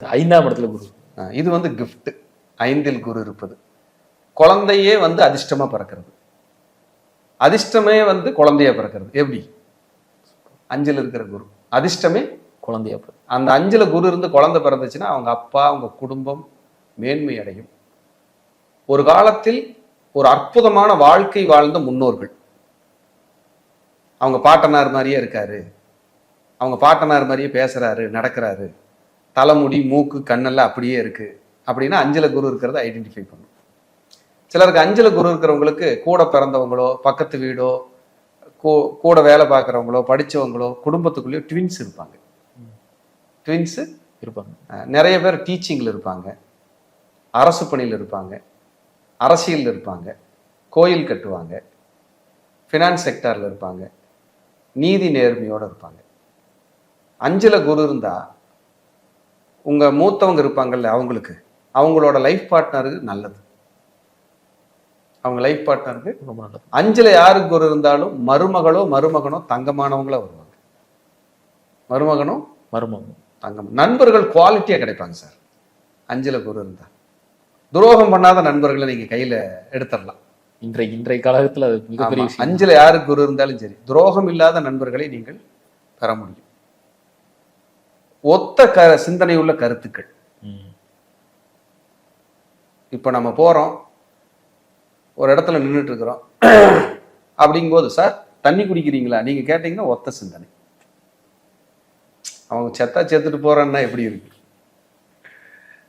5ஆம் இடத்துல குரு. இது வந்து கிஃப்ட். 5ல் குரு இருப்பது குழந்தையே வந்து அதிர்ஷ்டமா பிறக்கிறது, அதிர்ஷ்டமே வந்து குழந்தையா பிறக்கிறது. எப்படி? 5ல் இருக்கிற குரு அதிர்ஷ்டமே குழந்தையா. அந்த 5ல் குரு இருந்து குழந்தை பிறந்துச்சுன்னா அவங்க அப்பா அவங்க குடும்பம் மேன்மை அடையும். ஒரு காலத்தில் ஒரு அற்புதமான வாழ்க்கை வாழ்ந்த முன்னோர்கள், அவங்க பாட்டனார் மாதிரியே இருக்காரு, அவங்க பாட்டனார் மாதிரியே பேசுறாரு நடக்கிறாரு, தலைமுடி மூக்கு கண்ணெல்லாம் அப்படியே இருக்கு அப்படின்னா 5ல் குரு இருக்கிறத ஐடென்டிஃபை பண்ணும். சிலருக்கு 5ல் குரு இருக்கிறவங்களுக்கு கூட பிறந்தவங்களோ பக்கத்து வீடோ கூட வேலை பார்க்குறவங்களோ படித்தவங்களோ குடும்பத்துக்குள்ளேயோ ட்வின்ஸ் இருப்பாங்க. ட்வின்ஸு இருப்பாங்க. நிறைய பேர் டீச்சிங்கில் இருப்பாங்க, அரசு பணியில் இருப்பாங்க, அரசியலில் இருப்பாங்க, கோயில் கட்டுவாங்க, ஃபினான்ஸ் செக்டாரில் இருப்பாங்க, நீதி நேர்மையோடு இருப்பாங்க. 5ல் குரு இருந்தால் உங்கள் மூத்தவங்க இருப்பாங்கல்ல அவங்களுக்கு அவங்களோட லைஃப் பார்ட்னருக்கு நல்லது. அவங்க லைஃப் பார்ட்னருக்கு 5ல் யாருக்கு குரு இருந்தாலும் மருமகளோ மருமகனோ தங்கமானவங்களோ வருவாங்க. மருமகனோ மருமகன் தங்கம். நண்பர்கள் குவாலிட்டியாக கிடைப்பாங்க சார் 5ல் குரு இருந்தால். துரோகம் பண்ணாத நண்பர்களை நீங்கள் கையில் எடுத்துடலாம். இன்றைய காலகட்டத்தில் அது மிகப்பெரிய விஷயம். 5ல் யாருக்கு குரு இருந்தாலும் சரி, துரோகம் இல்லாத நண்பர்களை நீங்கள் பெற முடியும். ஒத்த சிந்தனை உள்ள கருத்துக்கள். இப்போ நம்ம போகிறோம், ஒரு இடத்துல நின்றுட்டு இருக்கிறோம், அப்படிங்கும்போது சார் தண்ணி குடிக்கிறீங்களா நீங்கள் கேட்டிங்கன்னா ஒத்த சிந்தனை. அவங்க செத்துட்டு போகிறேன்னா எப்படி இருக்கு?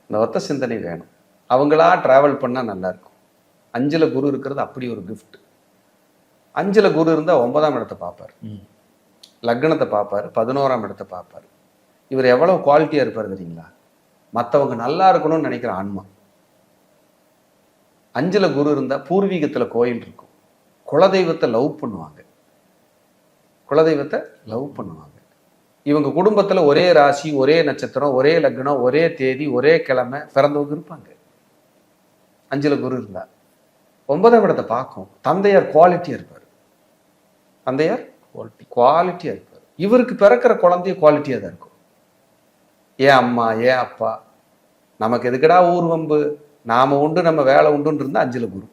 இந்த ஒத்த சிந்தனை வேணும். அவங்களா ட்ராவல் பண்ணால் நல்லா இருக்கும். 5ல் குரு இருக்கிறது அப்படி ஒரு கிஃப்ட். 5ல் குரு இருந்தால் 9ஆம் இடத்தை பார்ப்பார், லக்னத்தை பார்ப்பார், 11ஆம் இடத்தை பார்ப்பார். இவர் எவ்வளோ குவாலிட்டியாக இருப்பார் தெரியுங்களா? மற்றவங்க நல்லா இருக்கணும்னு நினைக்கிற ஆன்மா. 5ல் குரு இருந்தால் பூர்வீகத்தில் கோயில் இருக்கும், குலதெய்வத்தை லவ் பண்ணுவாங்க, குலதெய்வத்தை லவ் பண்ணுவாங்க. இவங்க குடும்பத்தில் ஒரே ராசி, ஒரே நட்சத்திரம், ஒரே லக்னம், ஒரே தேதி, ஒரே கிழமை பிறந்தவங்க இருப்பாங்க. 5ல் குரு இருந்தால் 9ஆம் இடத்தை பார்க்கும். தந்தையார் குவாலிட்டியாக இருப்பார், தந்தையார் குவாலிட்டியாக இருப்பார். இவருக்கு பிறக்கிற குழந்தைய குவாலிட்டியாக தான் இருக்கும். ஏன் அம்மா ஏன் அப்பா நமக்கு எதுக்கடா ஊர் வம்பு, நாம உண்டு நம்ம வேலை உண்டுன்னு இருந்தால் 5ல் குரு.